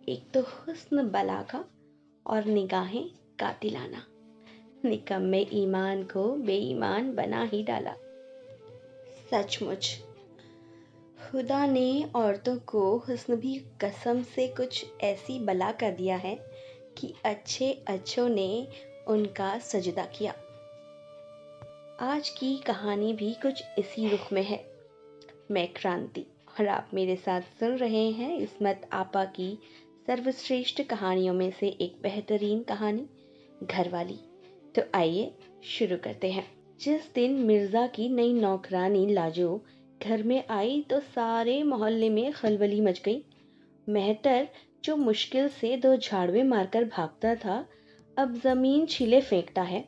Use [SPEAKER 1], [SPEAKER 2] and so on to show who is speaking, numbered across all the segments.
[SPEAKER 1] एक तो हुस्न बला का और निगाहें कातिलाना, निकम्मे ईमान को बेईमान बना ही डाला। सचमुच खुदा ने औरतों को हुस्न भी कसम से कुछ ऐसी बला कर दिया है कि अच्छे अच्छों ने उनका सजदा किया। आज की कहानी भी कुछ इसी रुख में है। मैं क्रांति और आप मेरे साथ सुन रहे हैं इस्मत आपा की सर्वश्रेष्ठ कहानियों में से एक बेहतरीन कहानी, घरवाली। तो आइए शुरू करते हैं। जिस दिन मिर्ज़ा की नई नौकरानी लाजो घर में आई तो सारे मोहल्ले में खलबली मच गई। मेहतर जो मुश्किल से 2 झाड़ुए मारकर भागता था, अब ज़मीन छिले फेंकता है।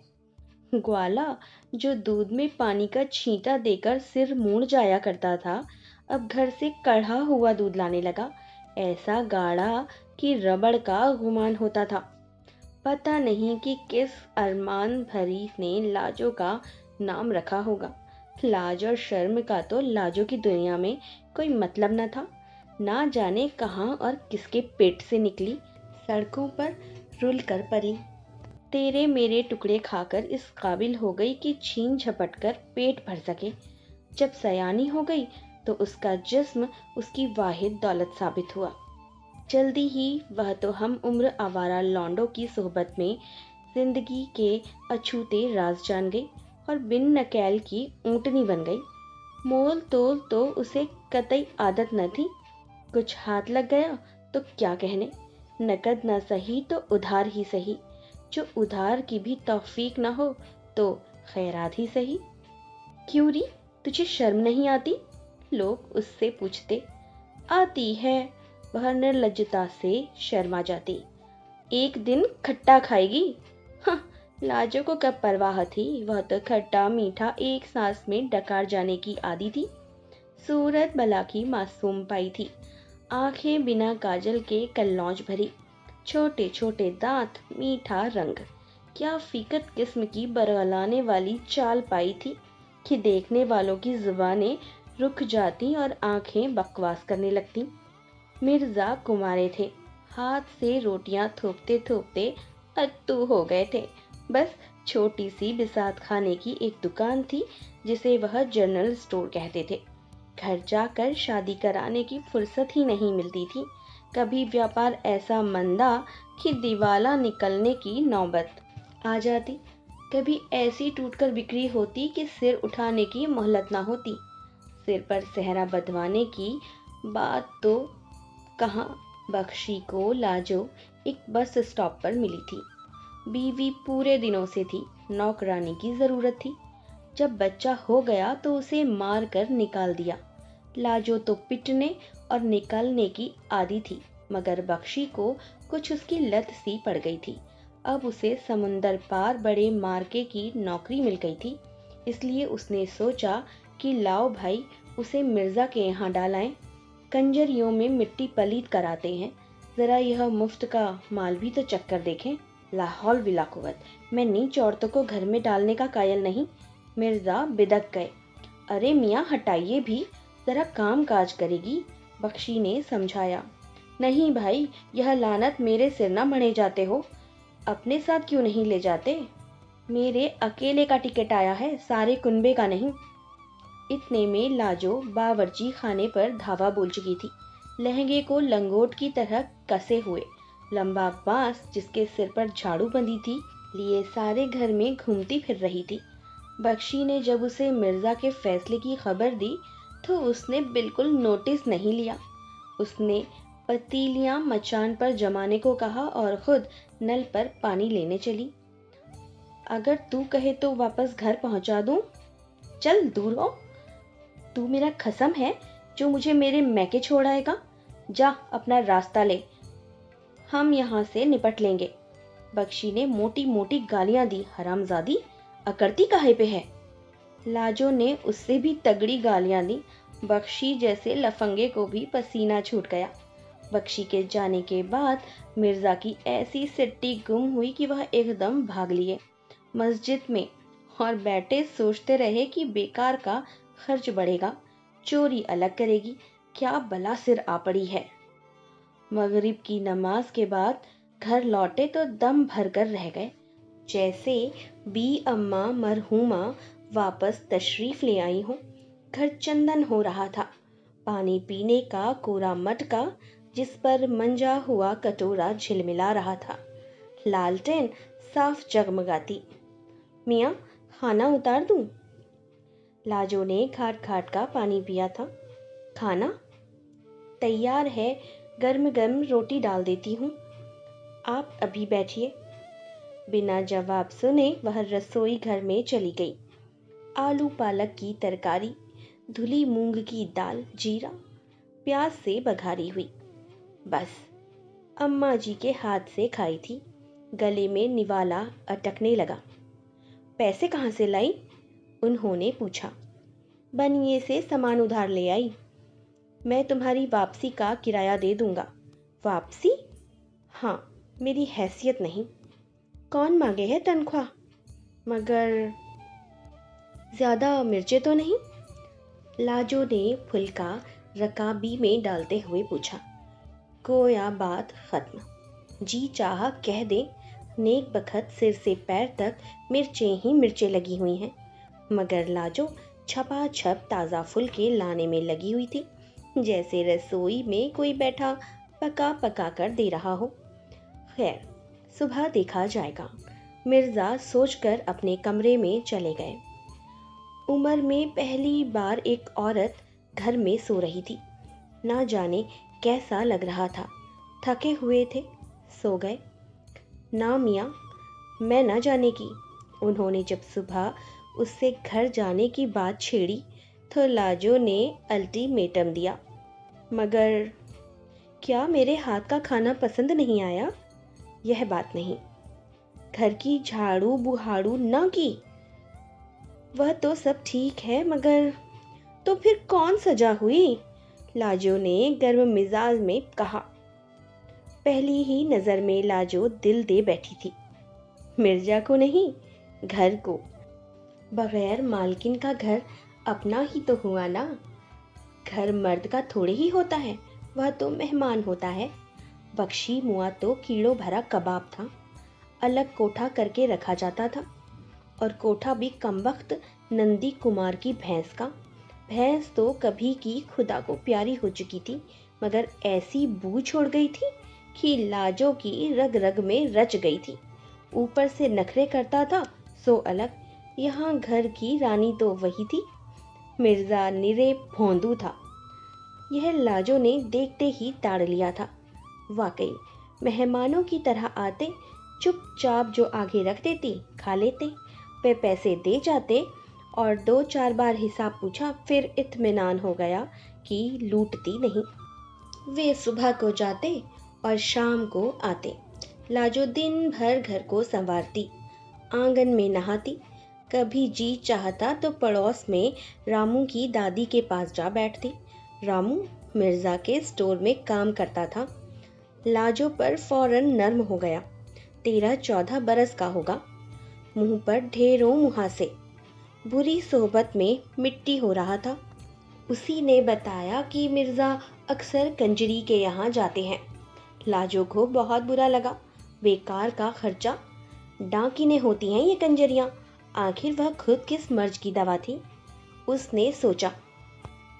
[SPEAKER 1] ग्वाला जो दूध में पानी का छींटा देकर सिर मूंड जाया करता था, अब घर से कढ़ा हुआ दूध लाने लगा, ऐसा गाढ़ा कि रबड़ का गुमान होता था। पता नहीं कि किस अरमान भरी ने लाजो का नाम रखा होगा। लाज और शर्म का तो लाजो की दुनिया में कोई मतलब न था। ना जाने कहाँ और किसके पेट से निकली, सड़कों पर रुल कर पली। तेरे मेरे टुकड़े खाकर इस काबिल हो गई कि छीन झपट कर पेट भर सके। जब सयानी हो गई तो उसका जिस्म उसकी वाहिद दौलत साबित हुआ। जल्दी ही वह तो हम उम्र आवारा लौंडों की सोहबत में जिंदगी के अछूते राज जान गई और बिन नकैल की ऊँटनी बन गई। मोल तोल तो उसे कतई आदत न थी। कुछ हाथ लग गया तो क्या कहने, नकद न सही तो उधार ही सही, जो उधार की भी तौफीक न हो तो खैरात ही सही। क्यों री, तुझे शर्म नहीं आती? लोग उससे पूछते। आती है, वह निर्लज्जता से शर्मा जाती। एक दिन खट्टा खाएगी? हाँ, लाजो को कब परवाह थी, वह तो खट्टा मीठा एक सांस में डकार जाने की आदी थी। सूरत भला की मासूम पाई थी, आंखें बिना काजल के कल्लौज भरी, छोटे छोटे दांत, मीठा रंग, क्या फीकत किस्म की बरगलाने वाली चाल पाई थी कि देखने वालों की जुबानें रुक जाती और आंखें बकवास करने लगती। मिर्जा कुमारे थे, हाथ से रोटियां थोपते थोपते अत्तू हो गए थे। बस छोटी सी बिसात खाने की एक दुकान थी जिसे वह जनरल स्टोर कहते थे। घर जाकर शादी कराने की फुर्सत ही नहीं मिलती थी। कभी व्यापार ऐसा मंदा कि दिवाला निकलने की नौबत आ जाती, कभी ऐसी टूटकर बिक्री होती कि सिर उठाने की मोहलत ना होती। सिर पर सेहरा बंधवाने की बात तो कहाँ, बख्शी को लाजो एक बस स्टॉप पर मिली थी। बीवी पूरे दिनों से थी, नौकरानी की जरूरत थी। जब बच्चा हो गया तो उसे मार कर निकाल दिया। लाजो तो पिटने और निकालने की आदी थी, मगर बख्शी को कुछ उसकी लत सी पड़ गई थी। अब उसे समुंदर पार बड़े मार्के की नौकरी मिल गई थी, इसलिए उसने सोचा कि लाओ भाई उसे मिर्जा के यहाँ डालाएं। कंजरियों में मिट्टी पलीत कराते हैं, जरा यह मुफ्त का माल भी तो चक्कर देखें। लाहौल विला कुव्वत, मैं नीच औरतों को घर में डालने का कायल नहीं। मिर्जा बिदक गए। अरे मियाँ हटाइए भी, जरा काम काज करेगी, बख्शी ने समझाया। नहीं भाई, यह लानत मेरे सिर न मढ़े जाते हो, अपने साथ क्यों नहीं ले जाते? मेरे अकेले का टिकट आया है, सारे कुनबे का नहीं। इतने में लाजो बावर्ची खाने पर धावा बोल चुकी थी, लहंगे को लंगोट की तरह कसे हुए, लंबा बांस जिसके सिर पर झाड़ू बंधी थी लिए सारे घर में घूमती फिर रही थी। बख्शी ने जब उसे मिर्जा के फैसले की खबर दी तो उसने बिल्कुल नोटिस नहीं लिया। उसने पतीलियां मचान पर जमाने को कहा और खुद नल पर पानी लेने चली। अगर तू कहे तो वापस घर पहुंचा दूं? चल दूर हो, तू मेरा खसम है जो मुझे मेरे मैके छोड़ आएगा। जा अपना रास्ता ले, हम यहाँ से निपट लेंगे। बख्शी ने मोटी मोटी गालियां दी। हरामजादी, अकड़ती काहे पे है? लाजो ने उससे भी तगड़ी गालियां दी। बख्शी जैसे लफंगे को भी पसीना छूट गया। बख्शी के जाने के बाद मिर्जा की ऐसी सिट्टी गुम हुई कि वह एकदम भाग लिए मस्जिद में और बैठे सोचते रहे कि बेकार का खर्च बढ़ेगा, चोरी अलग करेगी, क्या बला सिर आ पड़ी है। मगरिब की नमाज के बाद घर लौटे तो दम भर कर रह गए। जैसे बी अम्मा मरहूमा वापस तशरीफ ले आई हो। घर चंदन हो रहा था। पानी पीने का कोरा मटका जिस पर मंजा हुआ कटोरा झिलमिला रहा था। लालटेन साफ जगमगाती। मियाँ, खाना उतार दूं? लाजो ने घाट घाट का पानी पिया था। खाना तैयार है, गर्म गर्म रोटी डाल देती हूँ, आप अभी बैठिए। बिना जवाब सुने वह रसोई घर में चली गई। आलू पालक की तरकारी, धुली मूंग की दाल, जीरा प्याज से बघारी हुई। बस अम्मा जी के हाथ से खाई थी। गले में निवाला अटकने लगा। पैसे कहाँ से लाई? उन्होंने पूछा। बनिए से सामान उधार ले आई। मैं तुम्हारी वापसी का किराया दे दूंगा। वापसी? हाँ, मेरी हैसियत नहीं। कौन मांगे है तनख्वाह? मगर ज़्यादा मिर्चें तो नहीं? लाजो ने फुल्का रकाबी में डालते हुए पूछा। गोया बात खत्म। जी चाहा कह दे, नेक बखत सिर से पैर तक मिर्चें ही मिर्चें लगी हुई हैं। मगर लाजो छपा छप ताज़ा फुल्के लाने में लगी हुई थी, जैसे रसोई में कोई बैठा पका पका कर दे रहा हो। खैर, सुबह देखा जाएगा। मिर्ज़ा सोचकर अपने कमरे में चले गए। उम्र में पहली बार एक औरत घर में सो रही थी। ना जाने कैसा लग रहा था। थके हुए थे, सो गए। ना मियाँ, मैं ना जाने की। उन्होंने जब सुबह उससे घर जाने की बात छेड़ी तो लाजो ने अल्टीमेटम दिया। मगर क्या मेरे हाथ का खाना पसंद नहीं आया? यह बात नहीं। घर की झाड़ू बुहाड़ू ना की? वह तो सब ठीक है, मगर तो फिर कौन सजा हुई? लाजो ने गर्म मिजाज में कहा। पहली ही नज़र में लाजो दिल दे बैठी थी। मिर्जा को नहीं, घर को। बगैर मालकिन का घर अपना ही तो हुआ ना। घर मर्द का थोड़े ही होता है, वह तो मेहमान होता है। बख्शी मुआ तो कीड़ों भरा कबाब था। अलग कोठा करके रखा जाता था, और कोठा भी कमबख्त नंदी कुमार की भैंस का। भैंस तो कभी की खुदा को प्यारी हो चुकी थी, मगर ऐसी बू छोड़ गई थी कि लाजो की रग रग में रच गई थी। ऊपर से नखरे करता था, सो अलग। यहाँ घर की रानी तो वही थी। मिर्ज़ा निरे भोंदू था। यह लाजो ने देखते ही ताड़ लिया था। वाकई मेहमानों की तरह आते, चुपचाप जो आगे रख देती, खा लेते। वे पैसे दे जाते और 2-4 बार हिसाब पूछा, फिर इत्मीनान हो गया कि लूटती नहीं। वे सुबह को जाते और शाम को आते। लाजो दिन भर घर को संवारती, आंगन में नहाती। कभी जी चाहता तो पड़ोस में रामू की दादी के पास जा बैठती। रामू मिर्ज़ा के स्टोर में काम करता था। लाजो पर फौरन नर्म हो गया। 13-14 बरस का होगा। मुंह पर ढेरों मुहासे। बुरी सोहबत में मिट्टी हो रहा था। उसी ने बताया कि मिर्ज़ा अक्सर कंजरी के यहाँ जाते हैं। लाजो को बहुत बुरा लगा। बेकार का खर्चा, डाकिने होती हैं ये कंजरियाँ। आखिर वह खुद किस मर्ज की दवा थी? उसने सोचा,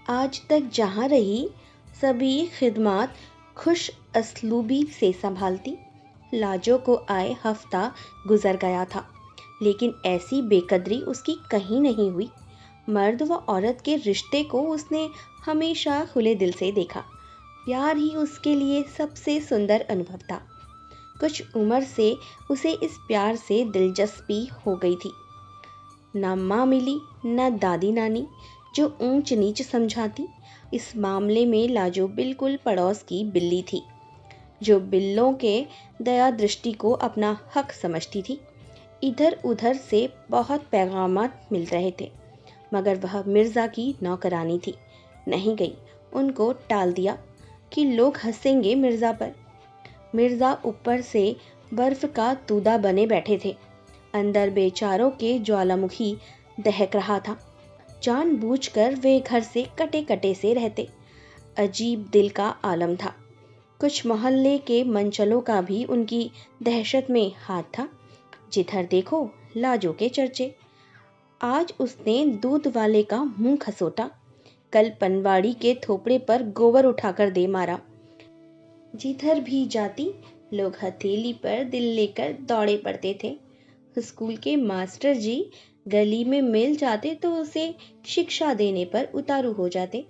[SPEAKER 1] आज तक जहाँ रही सभी खिदमात खुश असलूबी से संभालती। लाजो को आए हफ्ता गुजर गया था, लेकिन ऐसी बेकदरी उसकी कहीं नहीं हुई। मर्द व औरत के रिश्ते को उसने हमेशा खुले दिल से देखा। प्यार ही उसके लिए सबसे सुंदर अनुभव था। कुछ उम्र से उसे इस प्यार से दिलचस्पी हो गई थी। ना माँ मिली, ना दादी नानी जो ऊंच नीच समझाती। इस मामले में लाजो बिल्कुल पड़ोस की बिल्ली थी, जो बिल्लों के दया दृष्टि को अपना हक समझती थी। इधर उधर से बहुत पैगामात मिल रहे थे, मगर वह मिर्ज़ा की नौकरानी थी। नहीं गई, उनको टाल दिया कि लोग हंसेंगे मिर्ज़ा पर। मिर्ज़ा ऊपर से बर्फ़ का तूदा बने बैठे थे। अंदर बेचारों के ज्वालामुखी दहक रहा था। जानबूझकर वे घर से कटे कटे से रहते। अजीब दिल का आलम था। कुछ मोहल्ले के मंचलों का भी उनकी दहशत में हाथ था। जिधर देखो लाजो के चर्चे। आज उसने दूध वाले का मुंह खसोटा, कल पनवाड़ी के थोपड़े पर गोबर उठाकर दे मारा। जिधर भी जाती लोग हथेली पर दिल लेकर दौड़े पड़ते थे। स्कूल के मास्टर जी गली में मिल जाते तो उसे शिक्षा देने पर उतारू हो जाते।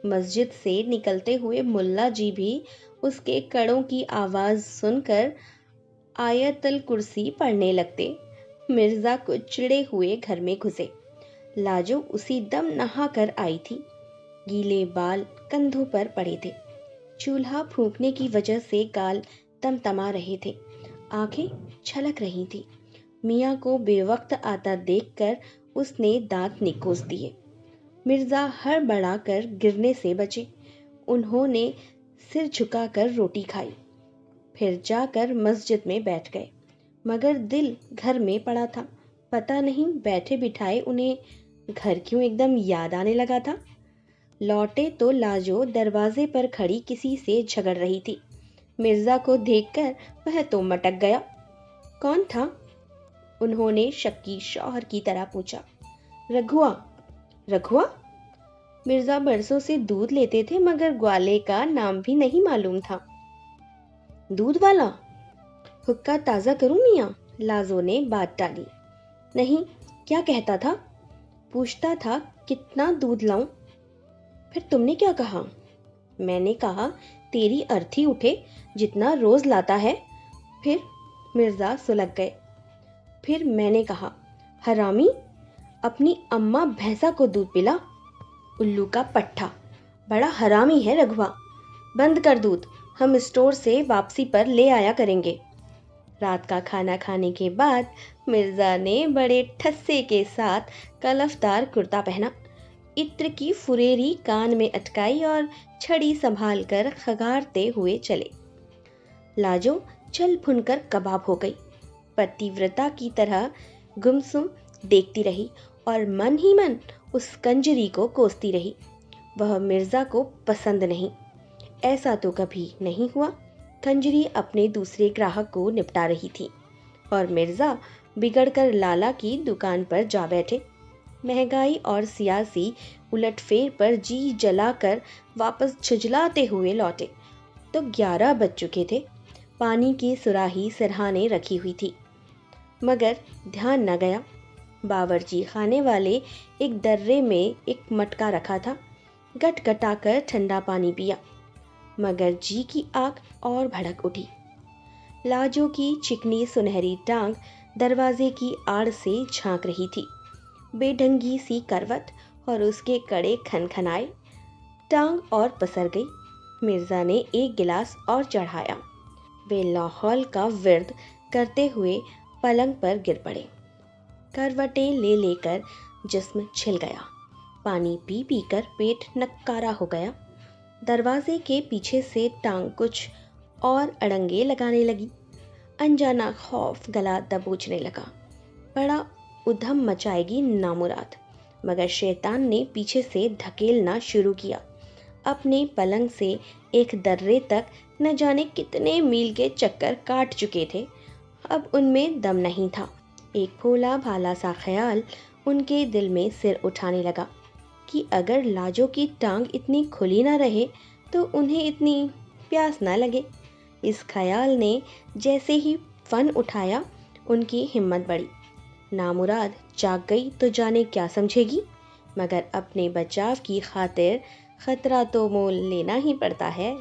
[SPEAKER 1] मस्जिद से निकलते हुए मुल्ला जी भी उसके कड़ों की आवाज सुनकर आयतल कुर्सी पढ़ने लगते। मिर्जा कुछ चिड़े हुए घर में घुसे। लाजो उसी दम नहा कर आई थी। गीले बाल कंधों पर पड़े थे। चूल्हा फूंकने की वजह से गाल तमतमा रहे थे। आंखें छलक रही थी। मियाँ को बेवक्त आता देखकर उसने दांत निकोस दिए। मिर्जा हड़बड़ाकर गिरने से बचे। उन्होंने सिर झुकाकर रोटी खाई, फिर जाकर मस्जिद में बैठ गए। मगर दिल घर में पड़ा था। पता नहीं बैठे बिठाए उन्हें घर क्यों एकदम याद आने लगा था। लौटे तो लाजो दरवाजे पर खड़ी किसी से झगड़ रही थी। मिर्जा को देखकर वह तो मटक गया। कौन था? उन्होंने शक्की शौहर की तरह पूछा। रघुआ। रघुआ? मिर्जा बरसों से दूध लेते थे मगर ग्वाले का नाम भी नहीं मालूम था। दूध वाला? हुक्का ताजा करूं मियाँ? लाजो ने बात टाली। नहीं, क्या कहता था? पूछता था कितना दूध लाऊं? फिर तुमने क्या कहा? मैंने कहा तेरी अर्थी उठे, जितना रोज लाता है। फिर मिर्जा सुलग गए। फिर मैंने कहा, हरामी, अपनी अम्मा भैंसा को दूध पिला। उल्लू का पट्ठा, बड़ा हरामी है रघुआ। बंद कर दूध, हम स्टोर से वापसी पर ले आया करेंगे। रात का खाना खाने के बाद मिर्जा ने बड़े ठस्से के साथ कलफदार कुर्ता पहना, इत्र की फुरेरी कान में अटकाई और छड़ी संभाल कर खगारते हुए चले। लाजो चल भुनकर कबाब हो गई। पतिव्रता की तरह गुमसुम देखती रही और मन ही मन उस कंजरी को कोसती रही। वह मिर्जा को पसंद नहीं, ऐसा तो कभी नहीं हुआ। कंजरी अपने दूसरे ग्राहक को निपटा रही थी और मिर्जा बिगड़कर लाला की दुकान पर जा बैठे। महंगाई और सियासी उलटफेर पर जी जलाकर वापस झुंझलाते हुए लौटे तो 11 बज चुके थे। पानी की सुराही सिरहाने रखी हुई थी मगर ध्यान न गया। बावर्ची खाने वाले एक दर्रे में एक मटका रखा था। गटगटाकर ठंडा पानी पिया मगर जी की आग और भड़क उठी। लाजो की चिकनी सुनहरी टांग दरवाजे की आड़ से झांक रही थी। बेढंगी सी करवट और उसके कड़े खनखनाए। टांग और पसर गई। मिर्जा ने एक गिलास और चढ़ाया। वे लाहौल का विर्द करते हुए पलंग पर गिर पड़े। करवटें ले लेकर जिस्म छिल गया। पानी पी पी कर पेट नक्कारा हो गया। दरवाजे के पीछे से टांग कुछ और अड़ंगे लगाने लगी। अनजाना खौफ गला दबोचने लगा। बड़ा उधम मचाएगी नामुराद, मगर शैतान ने पीछे से धकेलना शुरू किया। अपने पलंग से एक दर्रे तक न जाने कितने मील के चक्कर काट चुके थे। अब उनमें दम नहीं था। एक भोला भाला सा ख्याल उनके दिल में सिर उठाने लगा कि अगर लाजो की टांग इतनी खुली ना रहे तो उन्हें इतनी प्यास ना लगे। इस ख्याल ने जैसे ही फन उठाया उनकी हिम्मत बढ़ी। नामुराद जाग गई तो जाने क्या समझेगी, मगर अपने बचाव की खातिर खतरा तो मोल लेना ही पड़ता है।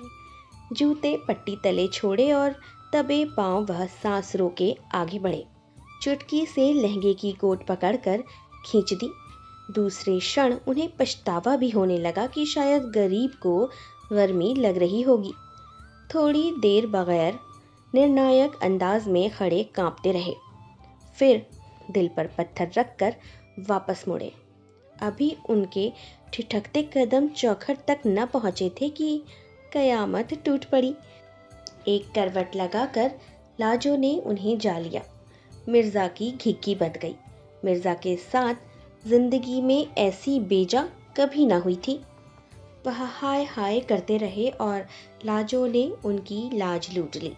[SPEAKER 1] जूते पट्टी तले छोड़े और तबे पांव वह सांस रोके आगे बढ़े। चुटकी से लहंगे की कोट पकड़कर खींच दी। दूसरे क्षण उन्हें पछतावा भी होने लगा कि शायद गरीब को गर्मी लग रही होगी। थोड़ी देर बगैर निर्णायक अंदाज में खड़े कांपते रहे, फिर दिल पर पत्थर रखकर वापस मुड़े। अभी उनके ठिठकते कदम चौखट तक न पहुंचे थे कि कयामत टूट पड़ी। एक करवट लगाकर लाजो ने उन्हें जा लिया। मिर्जा की घिग्गी बंध गई। मिर्जा के साथ जिंदगी में ऐसी बेजा कभी ना हुई थी। वह हाय हाय करते रहे और लाजो ने उनकी लाज लूट ली।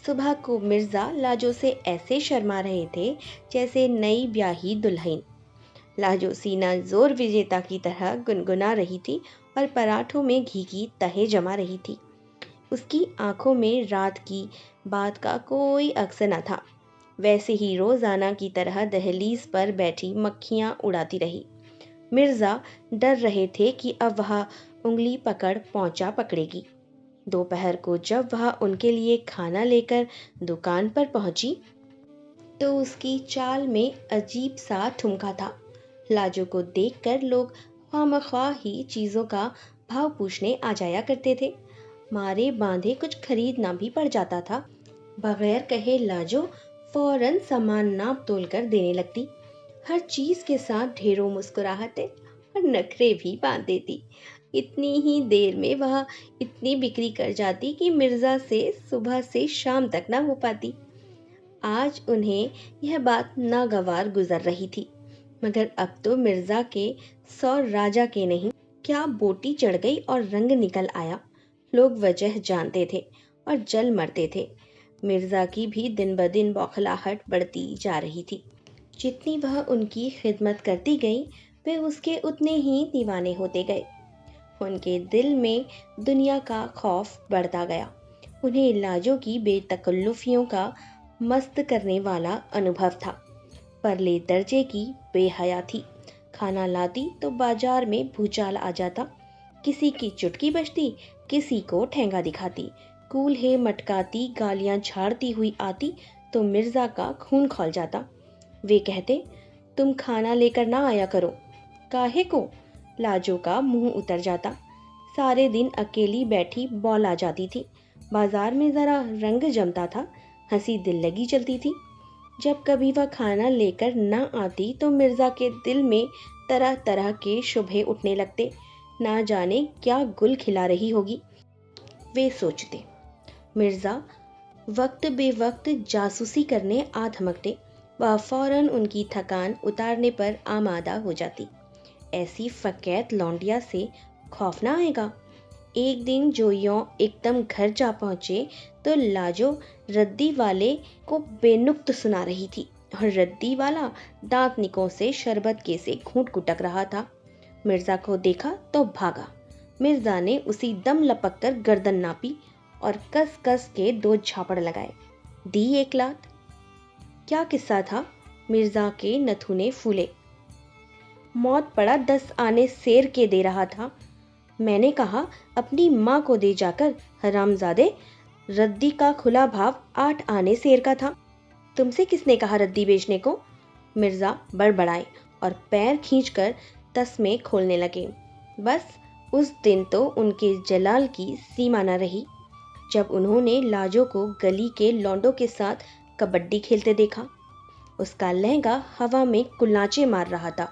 [SPEAKER 1] सुबह को मिर्ज़ा लाजो से ऐसे शर्मा रहे थे जैसे नई ब्याही दुल्हन। लाजो सीना जोर विजेता की तरह गुनगुना रही थी और पराठों में घी की तहें जमा रही थी। उसकी आंखों में रात की बात का कोई अक्स न था। वैसे ही रोजाना की तरह दहलीज पर बैठी मक्खियां उड़ाती रही। मिर्ज़ा डर रहे थे कि अब वह उंगली पकड़ पहुंचा पकड़ेगी। दोपहर को जब वह उनके लिए खाना लेकर दुकान पर पहुंची तो उसकी चाल में अजीब सा ठुमका था। लाजो को देखकर लोग ख्वामख्वाह ही चीज़ों का भाव पूछने आ जाया करते थे। मारे बांधे कुछ खरीदना भी पड़ जाता था। बगैर कहे लाजो फौरन सामान नाप तोल कर देने लगती। हर चीज के साथ ढेरों मुस्कुराहटें और नखरे भी बांध देती। इतनी ही देर में वह इतनी बिक्री कर जाती कि मिर्जा से सुबह से शाम तक ना हो पाती। आज उन्हें यह बात नागवार गुजर रही थी, मगर अब तो मिर्जा के 100 राजा के नहीं, क्या बोटी चढ़ गई और रंग निकल आया। लोग वजह जानते थे और जल मरते थे। मिर्जा की भी दिन ब दिन बौखलाहट बढ़ती जा रही थी। जितनी वह उनकी खिदमत करती गई वे उसके उतने ही दीवाने होते गए। उनके दिल में दुनिया का खौफ बढ़ता गया। उन्हें लाजो की बेतकल्लुफियों का मस्त करने वाला अनुभव था। परले दर्जे की बेहया थी। खाना लाती तो बाजार में भूचाल आ जाता। किसी की चुटकी बजती, किसी को ठेंगा दिखाती, कूल्हे मटकाती गालियां झाड़ती हुई आती तो मिर्जा का खून खौल जाता। वे कहते, तुम खाना लेकर ना आया करो। काहे को? लाजो का मुंह उतर जाता। सारे दिन अकेली बैठी बौल आ जाती थी। बाजार में जरा रंग जमता था, हंसी दिल लगी चलती थी। जब कभी वह खाना लेकर ना आती तो मिर्जा के दिल में तरह तरह के शुभे उठने लगते। ना जाने क्या गुल खिला रही होगी। वे सोचते। मिर्जा वक्त बेवक्त जासूसी करने आ धमकते। वह फौरन उनकी थकान उतारने पर आमादा हो जाती। ऐसी फकैत लौंडिया से खौफ ना आएगा। एक दिन जो यों एकदम घर जा पहुंचे तो लाजो रद्दी वाले को बेनुक्त सुना रही थी और रद्दी वाला दांतनिकों से शरबत के से घूंट कुटक रहा था। मिर्जा को देखा तो भागा। मिर्जा ने उसी दम लपक कर गर्दन नापी और कस कस के 2 झापड़ लगाए। दी 1 लात। क्या किस्सा था? मिर्जा के नथुने फूले। मौत पड़ा 10 आने शेर के दे रहा था। मैंने कहा अपनी माँ को दे जाकर, हरामजादे। रद्दी का खुला भाव 8 आने शेर का था। तुमसे किसने कहा रद्दी बेचने को? मिर्जा बड़बड़ाए और पैर खींचकर तस्मे खोलने लगे। बस उस दिन तो उनके जलाल की सीमा न रही जब उन्होंने लाजो को गली के लौंडों के साथ कबड्डी खेलते देखा। उसका लहंगा हवा में कुल्लाचे मार रहा था।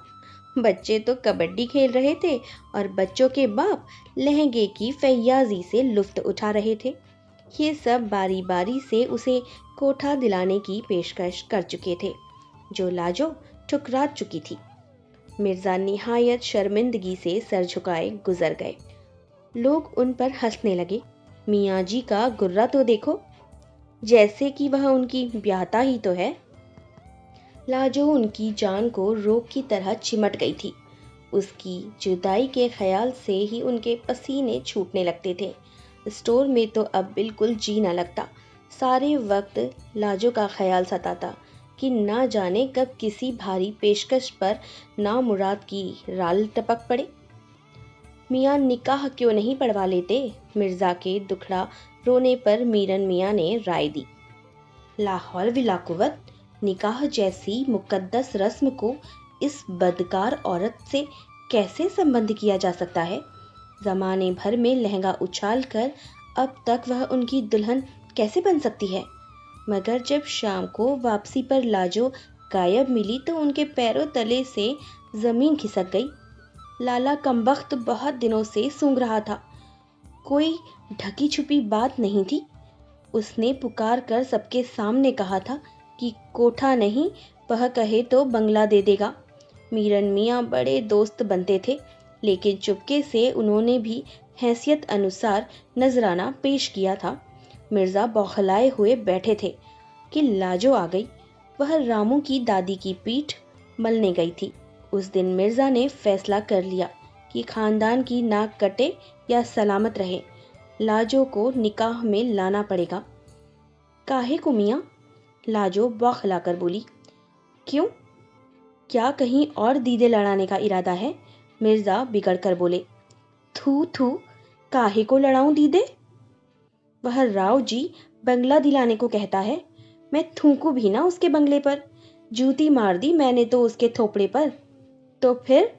[SPEAKER 1] बच्चे तो कबड्डी खेल रहे थे और बच्चों के बाप लहंगे की फैयाजी से लुफ्त उठा रहे थे। ये सब बारी बारी से उसे कोठा दिलाने की पेशकश कर चुके थे, जो लाजो ठुकरा चुकी थी। मिर्जा निहायत शर्मिंदगी से सर झुकाए गुजर गए। लोग उन पर हंसने लगे। मियाँ जी का गुर्रा तो देखो, जैसे कि वह उनकी ब्याहता ही तो है। लाजो उनकी जान को रोग की तरह चिमट गई थी। उसकी जुदाई के ख्याल से ही उनके पसीने छूटने लगते थे। स्टोर में तो अब बिल्कुल जी न लगता। सारे वक्त लाजो का ख्याल सताता कि ना जाने कब किसी भारी पेशकश पर नामुराद की राल टपक पड़े। मियाँ निकाह क्यों नहीं पढ़वा लेते? मिर्जा के दुखड़ा रोने पर मीरन मियाँ ने राय दी। ला हौल विला कुव्वत, निकाह जैसी मुकद्दस रस्म को इस बदकार औरत से कैसे संबंध किया जा सकता है? जमाने भर में लहंगा उछाल कर अब तक वह उनकी दुल्हन कैसे बन सकती है? मगर जब शाम को वापसी पर लाजो गायब मिली तो उनके पैरों तले से जमीन खिसक गई। लाला कमबख्त बहुत दिनों से सूंघ रहा था। कोई ढकी छुपी बात नहीं थी। उसने पुकार कर सबके सामने कहा था कि कोठा नहीं, वह कहे तो बंगला दे देगा। मीरन मियाँ बड़े दोस्त बनते थे। लेकिन चुपके से उन्होंने भी हैसियत अनुसार नजराना पेश किया था। मिर्जा बौखलाए हुए बैठे थे कि लाजो आ गई। वह रामू की दादी की पीठ मलने गई थी। उस दिन मिर्जा ने फैसला कर लिया कि खानदान की नाक कटे या सलामत रहे, लाजो को निकाह में लाना पड़ेगा। काहे को मियाँ? लाजो बौखलाकर बोली। क्यों, क्या कहीं और दीदे लड़ाने का इरादा है? मिर्जा बिगड़ कर बोले। थू थू, काहे को लड़ाऊं दीदे? वह राव जी बंगला दिलाने को कहता है, मैं थूकू भी ना उसके बंगले पर। जूती मार दी मैंने तो उसके थोपड़े पर। तो फिर?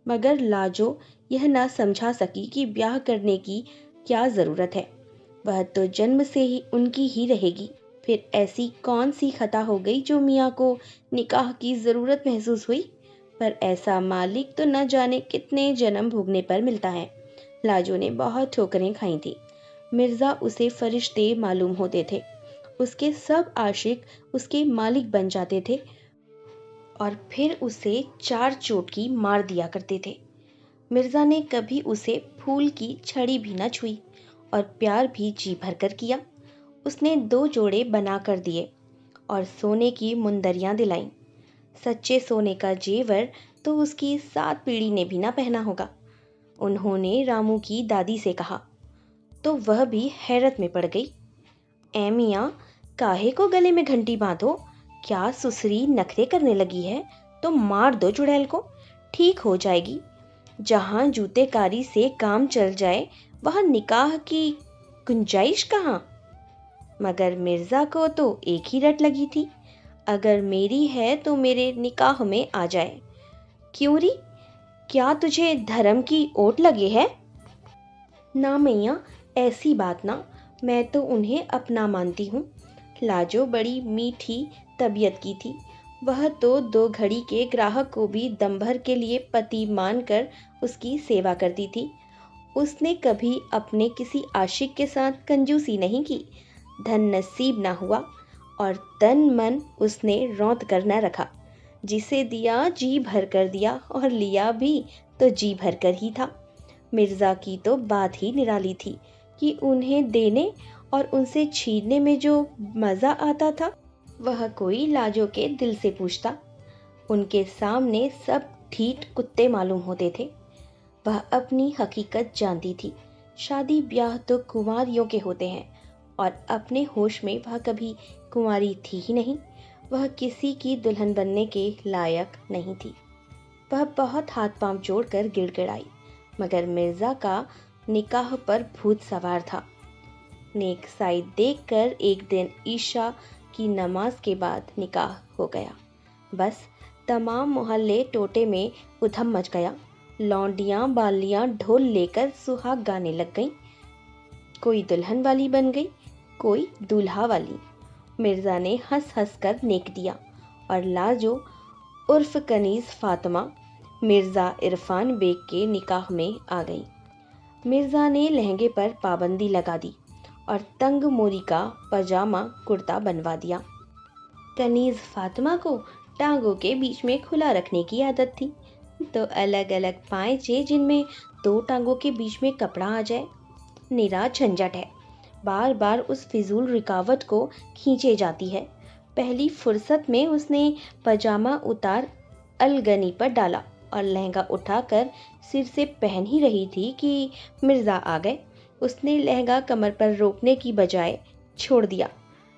[SPEAKER 1] मगर लाजो यह ना समझा सकी कि ब्याह करने की क्या जरूरत है। वह तो जन्म से ही उनकी ही रहेगी। फिर ऐसी कौन सी खता हो गई जो मियाँ को निकाह की जरूरत महसूस हुई? पर ऐसा मालिक तो न जाने कितने जन्म भोगने पर मिलता है। लाजो ने बहुत ठोकरें खाई थी। मिर्जा उसे फरिश्ते मालूम होते थे। उसके सब आशिक उसके मालिक बन जाते थे और फिर उसे 4 चोटकी मार दिया करते थे। मिर्जा ने कभी उसे फूल की छड़ी भी न छुई और प्यार भी जी भरकर किया। उसने 2 जोड़े बना कर दिए और सोने की मुंदरियां दिलाईं। सच्चे सोने का जेवर तो उसकी 7 पीढ़ी ने भी ना पहना होगा। उन्होंने रामू की दादी से कहा तो वह भी हैरत में पड़ गई। ए मियाँ, काहे को गले में घंटी बांधो? क्या सुसरी नखरे करने लगी है? तो मार दो चुड़ैल को, ठीक हो जाएगी। जहाँ जूतेकारी से काम चल जाए वहाँ निकाह की गुंजाइश कहाँ? मगर मिर्जा को तो एक ही रट लगी थी, अगर मेरी है तो मेरे निकाह में आ जाए। क्यों री, क्या तुझे धर्म की ओट लगे है? ना मैया, ऐसी बात ना, मैं तो उन्हें अपना मानती हूँ। लाजो बड़ी मीठी तबीयत की थी। वह तो 2 घड़ी के ग्राहक को भी दम भर के लिए पति मानकर उसकी सेवा करती थी। उसने कभी अपने किसी आशिक के साथ कंजूसी नहीं की। धन नसीब ना हुआ और तन मन उसने रौंद कर न रखा। जिसे दिया जी भर कर दिया और लिया भी तो जी भर कर ही था। मिर्जा की तो बात ही निराली थी कि उन्हें देने और उनसे छीनने में जो मज़ा आता था वह कोई लाजो के दिल से पूछता। उनके सामने सब ठीठ कुत्ते मालूम होते थे। वह अपनी हकीकत जानती थी। शादी ब्याह तो कुंवारियों के होते हैं और अपने होश में वह कभी कुंवारी थी ही नहीं। वह किसी की दुल्हन बनने के लायक नहीं थी। वह बहुत हाथ पांव जोड़कर गिड़गिड़ाई, मगर मिर्जा का निकाह पर भूत सवार था। नेक साइड देखकर एक दिन ईशा की नमाज के बाद निकाह हो गया। बस तमाम मोहल्ले टोटे में उधम मच गया। लौंडियां बालियां ढोल लेकर सुहाग गाने लग गईं। कोई दुल्हन वाली बन गई, कोई दूल्हा वाली। मिर्जा ने हंस हंस कर नेक दिया और लाजो उर्फ कनीज फातिमा मिर्जा इरफान बेग के निकाह में आ गई। मिर्जा ने लहंगे पर पाबंदी लगा दी और तंग मोरी का पजामा कुर्ता बनवा दिया। कनीज फातिमा को टांगों के बीच में खुला रखने की आदत थी, तो अलग अलग पायचे जिनमें 2 टांगों के बीच में कपड़ा आ जाए। निरा झंझट है, बार बार उस फिजूल रुकावट को खींचे जाती है। पहली फुर्सत में उसने पजामा उतार अलगनी पर डाला और लहंगा उठाकर सिर से पहन ही रही थी कि मिर्जा आ गए। उसने लहंगा कमर पर रोकने की बजाय छोड़ दिया।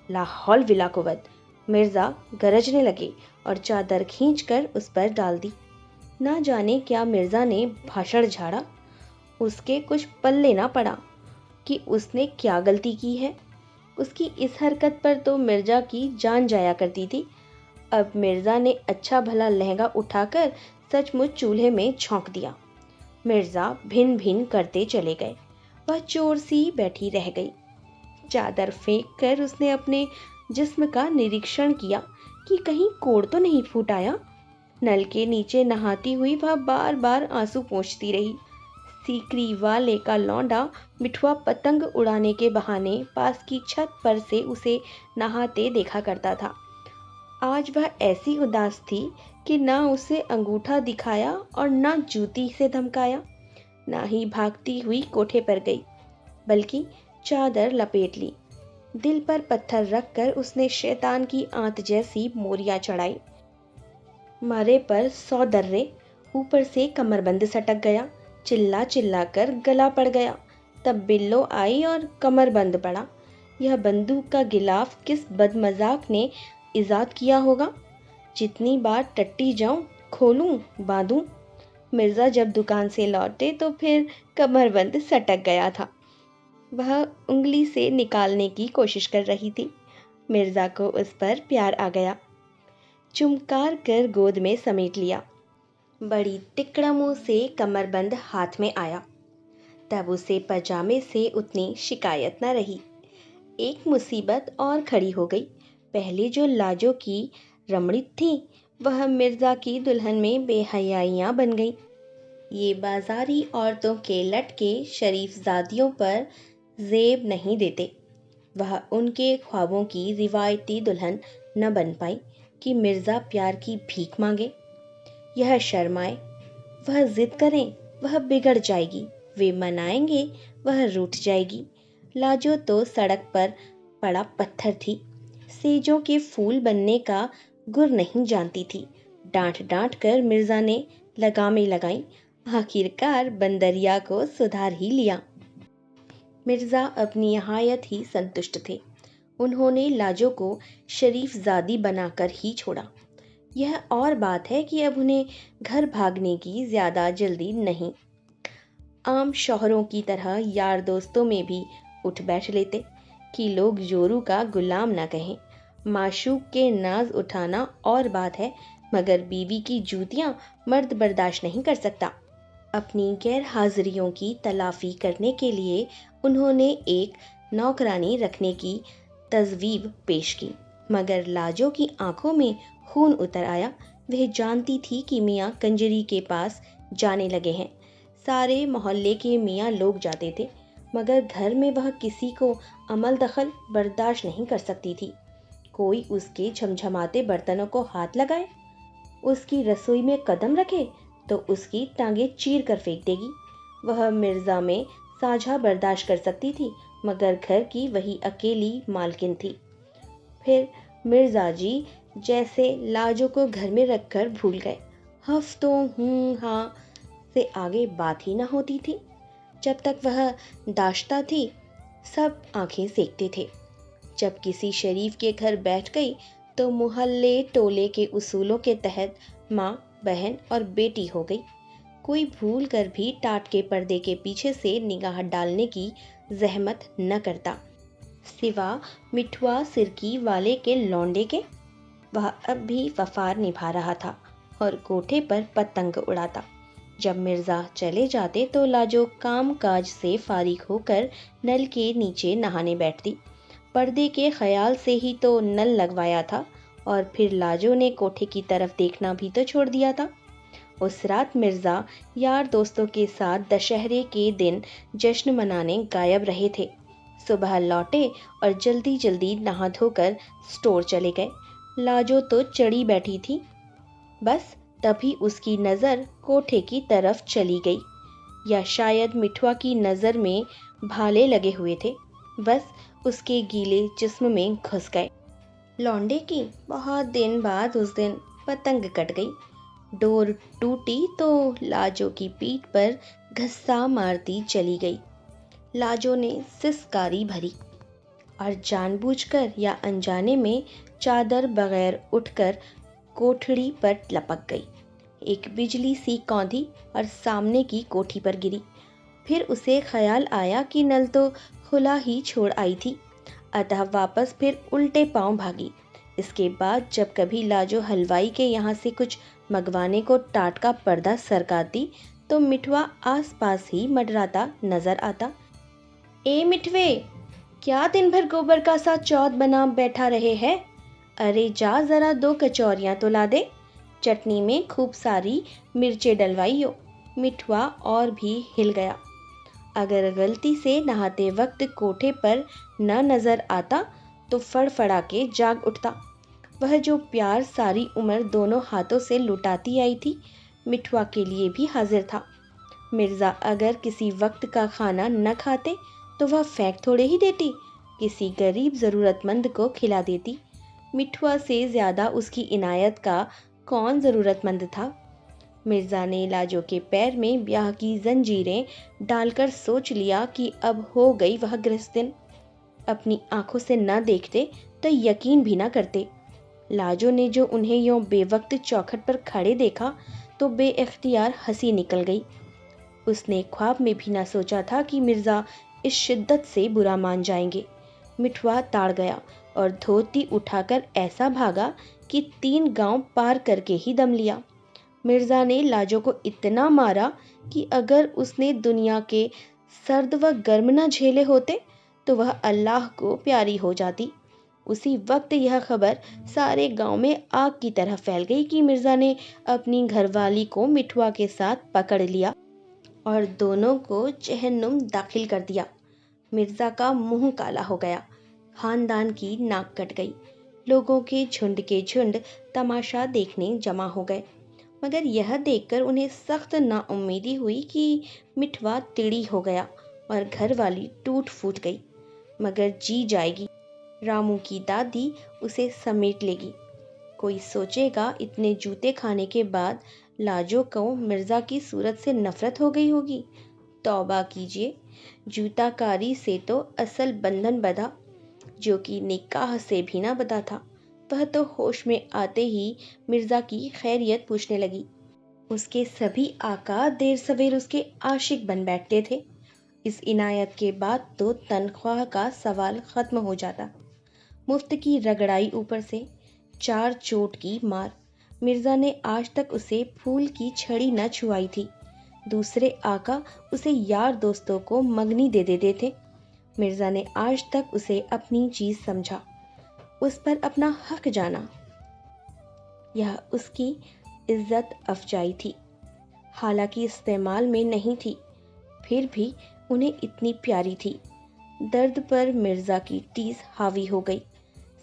[SPEAKER 1] ला हौल विला कुव्वत! मिर्जा गरजने लगे और चादर खींचकर उस पर डाल दी। ना जाने क्या मिर्जा ने भाषण झाड़ा। उसके कुछ पल्ले ना पड़ा कि उसने क्या गलती की है। उसकी इस हरकत पर तो मिर्जा की जान जाया करती थी। अब मिर्जा ने अच्छा भला लहंगा उठाकर सचमुच चूल्हे में झोंक दिया। मिर्जा भिन भिन करते चले गए। वह चोर सी बैठी रह गई। चादर फेंक कर उसने अपने जिस्म का निरीक्षण किया कि कहीं कोड़ तो नहीं फूट आया। नल के नीचे नहाती हुई वह बार बार आंसू पोंछती रही। सीकरी वाले का लौंडा मिठुआ पतंग उड़ाने के बहाने पास की छत पर से उसे नहाते देखा करता था। आज वह ऐसी उदास थी कि ना उसे अंगूठा दिखाया और ना जूती से धमकाया, ना ही भागती हुई कोठे पर गई, बल्कि चादर लपेट ली। दिल पर पत्थर रखकर उसने शैतान की आंत जैसी मोरियां चढ़ाई। मारे पर 100 दर्रे, ऊपर से कमरबंद सटक गया, चिल्ला चिल्ला कर गला पड़ गया। तब बिल्लो आई और कमरबंद पड़ा। यह बंदूक का गिलाफ किस बदमजाक ने इजाद किया होगा। जितनी बार टट्टी जाऊं, खोलूं, बांधूं। मिर्जा जब दुकान से लौटे तो फिर कमरबंद सटक गया था। वह उंगली से निकालने की कोशिश कर रही थी। मिर्जा को उस पर प्यार आ गया। चुमकार कर गोद में समेट लिया। बड़ी तिकड़मों से कमरबंद हाथ में आया। तब उसे पजामे से उतनी शिकायत न रही। एक मुसीबत और खड़ी हो गई। पहले जो लाजो की रमणी थी, वह मिर्जा की दुल्हन में बेहयाइयाँ बन गई। ये बाजारी औरतों के लटके शरीफजादियों पर जेब नहीं देते। वह उनके ख्वाबों की रिवायती दुल्हन न बन पाई कि मिर्जा प्यार की भीख मांगे। यह शर्माए, वह जिद करें, वह बिगड़ जाएगी। वे मनाएंगे, वह रूठ जाएगी। लाजो तो सड़क पर पड़ा पत्थर थी। सेजों के फूल बनने का गुर नहीं जानती थी। डांट डांट कर मिर्जा ने लगामें लगाई। आखिरकार बंदरिया को सुधार ही लिया। मिर्जा अब निहायत ही संतुष्ट थे। उन्होंने लाजो को शरीफजादी बनाकर ही छोड़ा। यह और बात है कि अब उन्हें घर भागने की ज्यादा जल्दी नहीं। आम शौहरों की तरह यार दोस्तों में भी उठ बैठ लेते कि लोग जोरू का गुलाम ना कहें। माशूक के नाज उठाना और बात है, मगर बीवी की जूतियां मर्द बर्दाश्त नहीं कर सकता। अपनी गैर हाजिरियों की तलाफी करने के लिए उन्होंने एक नौकरानी रखने की तजवीब पेश की, मगर लाजो की आंखों में खून उतर आया। वह जानती थी कि मियाँ कंजरी के पास जाने लगे हैं। सारे मोहल्ले के मियाँ लोग जाते थे, मगर घर में वह किसी को अमल दखल बर्दाश्त नहीं कर सकती थी। कोई उसके झमझमाते बर्तनों को हाथ लगाए, उसकी रसोई में कदम रखे तो उसकी टांगे चीर कर फेंक देगी। वह मिर्जा में साझा बर्दाश्त कर सकती थी, मगर घर की वही अकेली मालकिन थी। फिर मिर्जा जी जैसे लाजो को घर में रखकर भूल गए। हफ्तों हाँ से आगे बात ही ना होती थी। जब तक वह दाश्ता थी, सब आंखें सेकते थे। जब किसी शरीफ के घर बैठ गई तो मोहल्ले टोले के उसूलों के तहत माँ, बहन और बेटी हो गई। कोई भूल कर भी टाट के पर्दे के पीछे से निगाह डालने की जहमत न करता, सिवा मिठुआ सिरकी वाले के लौंडे के। वह अब भी वफार निभा रहा था और कोठे पर पतंग उड़ाता। जब मिर्जा चले जाते तो लाजो काम काज से फारिग होकर नल के नीचे नहाने बैठती। पर्दे के ख्याल से ही तो नल लगवाया था, और फिर लाजो ने कोठे की तरफ देखना भी तो छोड़ दिया था। उस रात मिर्जा यार दोस्तों के साथ दशहरे के दिन जश्न मनाने गायब रहे थे। सुबह लौटे और जल्दी जल्दी नहा धोकर स्टोर चले गए। लाजो तो चढ़ी बैठी थी। बस तभी उसकी नज़र कोठे की तरफ चली गई, या शायद मिठुआ की नज़र में भाले लगे हुए थे, बस उसके गीले जिस्म में घुस गए। लौंडे की बहुत दिन बाद उस दिन पतंग कट गई। डोर टूटी तो लाजो की पीठ पर घस्सा मारती चली गई। लाजो ने सिसकारी भरी और जानबूझकर या अनजाने में चादर बगैर उठकर कोठड़ी पर लपक गई। एक बिजली सी कौंधी और सामने की कोठी पर गिरी। फिर उसे ख्याल आया कि नल तो खुला ही छोड़ आई थी, अतः वापस फिर उल्टे पांव भागी। इसके बाद जब कभी लाजो हलवाई के यहाँ से कुछ मंगवाने को टाट का पर्दा सरकाती तो मिठुआ आसपास ही मंडराता नजर आता। ए मिठवे, क्या दिन भर गोबर का सा चौथ बना बैठा रहे है? अरे जा जरा 2 कचौरियाँ तो ला दे। चटनी में खूब सारी मिर्चें डलवाई हो। मिठुआ और भी हिल गया। अगर गलती से नहाते वक्त कोठे पर न नजर आता तो फड़फड़ा के जाग उठता। वह जो प्यार सारी उम्र दोनों हाथों से लुटाती आई थी, मिठुआ के लिए भी हाजिर था। मिर्ज़ा अगर किसी वक्त का खाना न खाते तो वह फेंक थोड़े ही देती, किसी गरीब ज़रूरतमंद को खिला देती। मिठुआ से ज़्यादा उसकी इनायत का कौन ज़रूरतमंद था। मिर्ज़ा ने लाजो के पैर में ब्याह की जंजीरें डालकर सोच लिया कि अब हो गई वह गृहस्थिन। अपनी आंखों से न देखते तो यकीन भी न करते। लाजो ने जो उन्हें यूं बेवक्त चौखट पर खड़े देखा तो बेइख्तियार हंसी निकल गई। उसने ख्वाब में भी न सोचा था कि मिर्ज़ा इस शिद्दत से बुरा मान जाएंगे। मिठुआ ताड़ गया और धोती उठाकर ऐसा भागा कि 3 गांव पार करके ही दम लिया। मिर्ज़ा ने लाजो को इतना मारा कि अगर उसने दुनिया के सर्द व गर्म न झेले होते तो वह अल्लाह को प्यारी हो जाती। उसी वक्त यह खबर सारे गांव में आग की तरह फैल गई कि मिर्ज़ा ने अपनी घरवाली को मिठुआ के साथ पकड़ लिया और दोनों को जहन्नुम दाखिल कर दिया। मिर्ज़ा का मुंह काला हो गया, खानदान की नाक कट गई। लोगों के झुंड तमाशा देखने जमा हो गए, मगर यह देखकर उन्हें सख्त नाउम्मीदी हुई कि मिठुआ टेढ़ी हो गया और घरवाली टूट फूट गई। मगर जी जाएगी, रामू की दादी उसे समेट लेगी। कोई सोचेगा इतने जूते खाने के बाद लाजो को मिर्ज़ा की सूरत से नफरत हो गई होगी। तौबा कीजिए, जूताकारी से तो असल बंधन बंधा, जो कि निकाह से भी ना बंधा था। वह तो होश में आते ही मिर्ज़ा की खैरियत पूछने लगी। उसके सभी आका देर सवेर उसके आशिक बन बैठते थे। इस इनायत के बाद तो तनख्वाह का सवाल ख़त्म हो जाता। मुफ्त की रगड़ाई, ऊपर से 4 चोट की मार। मिर्ज़ा ने आज तक उसे फूल की छड़ी न छुआई थी। दूसरे आका उसे यार दोस्तों को मंगनी दे देते थे। मिर्ज़ा ने आज तक उसे अपनी चीज़ समझा, उस पर अपना हक जाना। यह उसकी इज्जत अफजाई थी, हालांकि इस्तेमाल में नहीं थी, फिर भी उन्हें इतनी प्यारी थी। दर्द पर मिर्ज़ा की टीस हावी हो गई।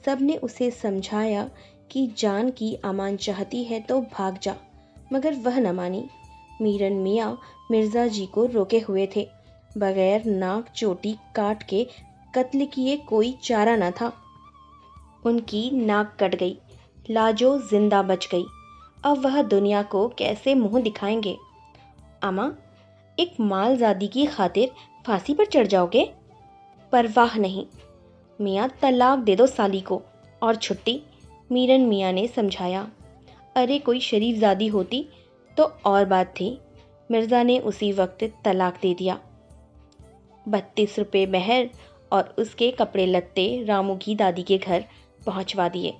[SPEAKER 1] सब ने उसे समझाया कि जान की अमान चाहती है तो भाग जा, मगर वह न मानी। मीरन मियाँ मिर्ज़ा जी को रोके हुए थे। बगैर नाक चोटी काट के कत्ल किए कोई चारा न था। उनकी नाक कट गई, लाजो जिंदा बच गई। अब वह दुनिया को कैसे मुंह दिखाएंगे। अम्मा, एक मालजादी की खातिर फांसी पर चढ़ जाओगे? परवाह नहीं, मियाँ तलाक दे दो साली को और छुट्टी। मीरन मियाँ ने समझाया। अरे कोई शरीफजादी होती तो और बात थी। मिर्ज़ा ने उसी वक्त तलाक दे दिया। 32 रुपये महर और उसके कपड़े लत्ते रामू की दादी के घर पहुंचवा दिए।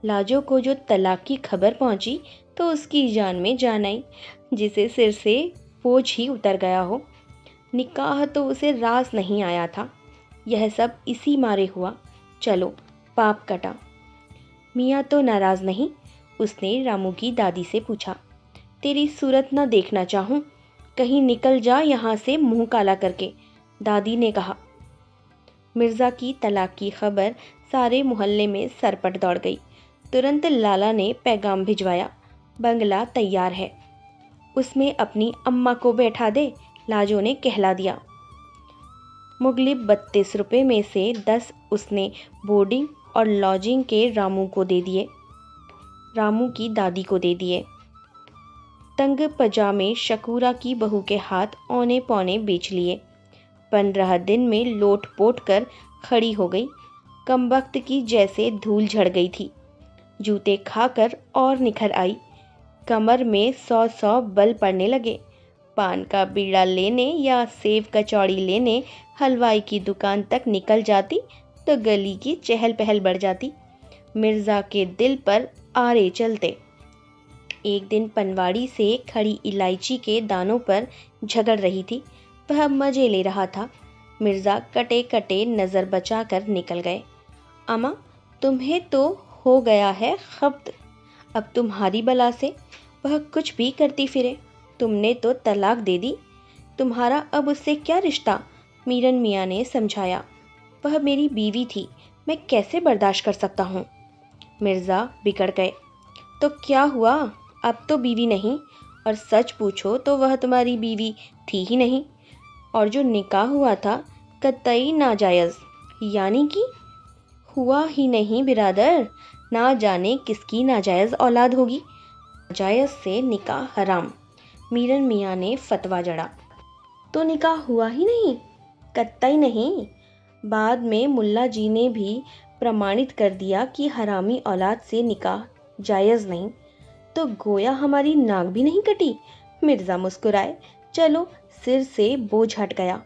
[SPEAKER 1] लाजो को जो तलाक की खबर पहुंची तो उसकी जान में जान आई, जिसे सिर से बोझ ही उतर गया हो। निकाह तो उसे रास नहीं आया था। यह सब इसी मारे हुआ। चलो, पाप कटा। मियाँ तो नाराज़ नहीं। उसने रामू की दादी से पूछा, तेरी सूरत न देखना चाहूँ, कहीं निकल जा यहाँ से मुंह काला करके। दादी ने कहा। मिर्ज़ा की तलाक की खबर सारे मोहल्ले में सरपट दौड़ गई। तुरंत लाला ने पैगाम भिजवाया, बंगला तैयार है, उसमें अपनी अम्मा को बैठा दे। लाजो ने कहला दिया। मुगलिब 32 रुपये में से 10 उसने बोर्डिंग और लॉजिंग के रामू को दे दिए, रामू की दादी को दे दिए। तंग पजामे शकूरा की बहू के हाथ औने पौने बेच लिए। 15 दिन में लोट पोट कर खड़ी हो गई। कमबख्त की जैसे धूल झड़ गई थी। जूते खाकर और निखर आई। कमर में 100 बल पड़ने लगे। पान का बीड़ा लेने या सेव कचौड़ी लेने हलवाई की दुकान तक निकल जाती तो गली की चहल पहल बढ़ जाती। मिर्ज़ा के दिल पर आरे चलते। एक दिन पनवाड़ी से खड़ी इलायची के दानों पर झगड़ रही थी। वह मजे ले रहा था। मिर्ज़ा कटे कटे नज़र बचाकर निकल गए। अम्मा, तुम्हें तो हो गया है खब्त, अब तुम्हारी बला से वह कुछ भी करती फिरे। तुमने तो तलाक दे दी, तुम्हारा अब उससे क्या रिश्ता? मीरन मियाँ ने समझाया। वह मेरी बीवी थी, मैं कैसे बर्दाश्त कर सकता हूँ। मिर्ज़ा बिगड़ गए। तो क्या हुआ, अब तो बीवी नहीं, और सच पूछो तो वह तुम्हारी बीवी थी ही नहीं, और जो निकाह हुआ था कतई नाजायज़, यानी कि हुआ ही नहीं बिरादर, ना जाने किसकी नाजायज़ औलाद होगी। नाजायज़ से निकाह हराम, मीरन मियाँ ने फतवा जड़ा। तो निकाह हुआ ही नहीं, कतई नहीं। बाद में मुल्ला जी ने भी प्रमाणित कर दिया कि हरामी औलाद से निकाह जायज़ नहीं। तो गोया हमारी नाक भी नहीं कटी। मिर्ज़ा मुस्कुराए। चलो, सिर से बोझ हट गया।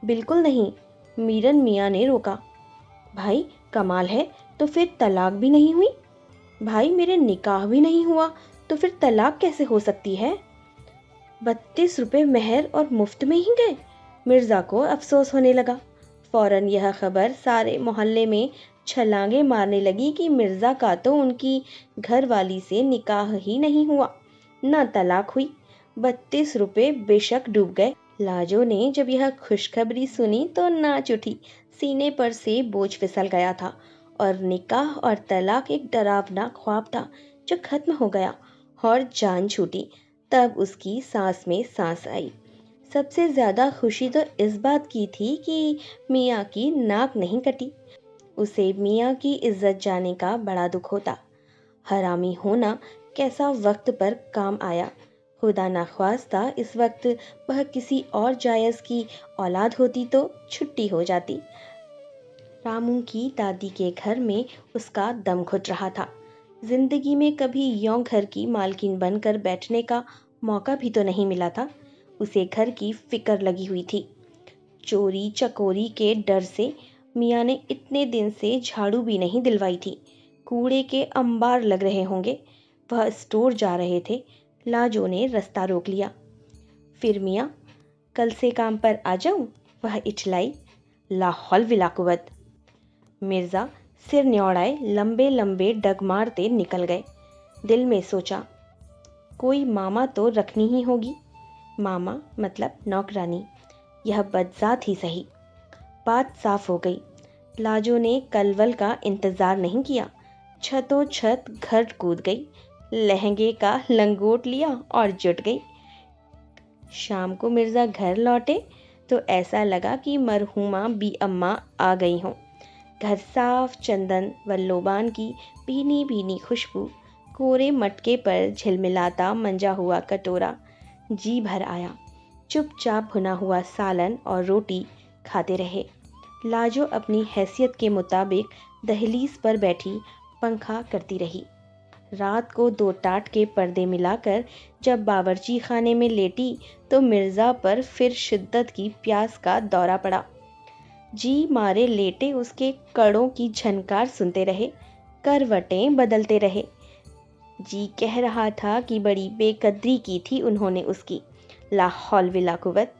[SPEAKER 1] बिल्कुल नहीं, मीरन मियाँ ने रोका। भाई कमाल है, तो फिर तलाक भी नहीं हुई? भाई मेरे निकाह भी नहीं हुआ, तो फिर तलाक कैसे हो सकती है? 32 रुपये मेहर और मुफ्त में ही गए। मिर्ज़ा को अफसोस होने लगा। फ़ौरन यह खबर सारे मोहल्ले में छलांगे मारने लगी कि मिर्ज़ा का तो उनकी घरवाली से निकाह ही नहीं हुआ, न तलाक हुई। 32 रुपये बेशक डूब गए। लाजो ने जब यह खुशखबरी सुनी तो नाच उठी। सीने पर से बोझ फिसल गया था, और निकाह और तलाक एक डरावना ख्वाब था जो खत्म हो गया, और जान छूटी। तब उसकी सांस में सांस आई। सबसे ज़्यादा खुशी तो इस बात की थी कि मियाँ की नाक नहीं कटी। उसे मियाँ की इज्जत जाने का बड़ा दुख होता। हरामी होना कैसा वक्त पर काम आया। खुदा नाख्वास्ता इस वक्त वह किसी और जायज़ की औलाद होती तो छुट्टी हो जाती। रामू की दादी के घर में उसका दम घुट रहा था। जिंदगी में कभी यों घर की मालकिन बनकर बैठने का मौका भी तो नहीं मिला था। उसे घर की फिक्र लगी हुई थी। चोरी चकोरी के डर से मियाँ ने इतने दिन से झाड़ू भी नहीं दिलवाई थी। कूड़े के अंबार लग रहे होंगे। वह स्टोर जा रहे थे। लाजो ने रास्ता रोक लिया। फिर मियाँ, कल से काम पर आ जाऊं? वह इठलाई। ला हौल विला कुव्वत। मिर्ज़ा सिर न्योड़ाए लंबे लंबे डग मारते निकल गए। दिल में सोचा, कोई मामा तो रखनी ही होगी। मामा मतलब नौकरानी, यह बदजात ही सही। बात साफ हो गई। लाजो ने कलवल का इंतज़ार नहीं किया, छतों छत घर कूद गई, लहंगे का लंगोट लिया और जुट गई। शाम को मिर्ज़ा घर लौटे तो ऐसा लगा कि मरहूमा बी अम्मा आ गई हों। घर साफ, चंदन व लोबान की भीनी भीनी खुशबू, कोरे मटके पर झिलमिलाता मंजा हुआ कटोरा जी भर आया। चुपचाप भुना हुआ सालन और रोटी खाते रहे। लाजो अपनी हैसियत के मुताबिक दहलीज पर बैठी पंखा करती रही। रात को 2 टाट के पर्दे मिलाकर जब बावर्ची खाने में लेटी तो मिर्ज़ा पर फिर शिद्दत की प्यास का दौरा पड़ा। जी मारे लेटे उसके कड़ों की झनकार सुनते रहे, करवटें बदलते रहे। जी कह रहा था कि बड़ी बेकदरी की थी उन्होंने उसकी। ला हौल विला कुव्वत।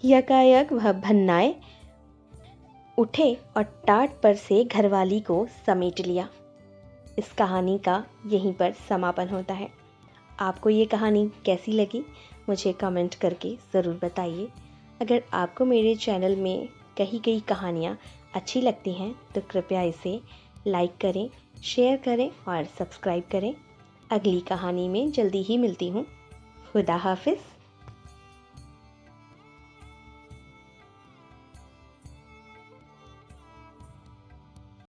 [SPEAKER 1] यकायक वह भन्नाए उठे और टाट पर से घरवाली को समेट लिया। इस कहानी का यहीं पर समापन होता है। आपको ये कहानी कैसी लगी मुझे कमेंट करके ज़रूर बताइए। अगर आपको मेरे चैनल में कही गई कहानियाँ अच्छी लगती हैं तो कृपया इसे लाइक करें, शेयर करें और सब्सक्राइब करें। अगली कहानी में जल्दी ही मिलती हूँ। खुदा हाफिज़।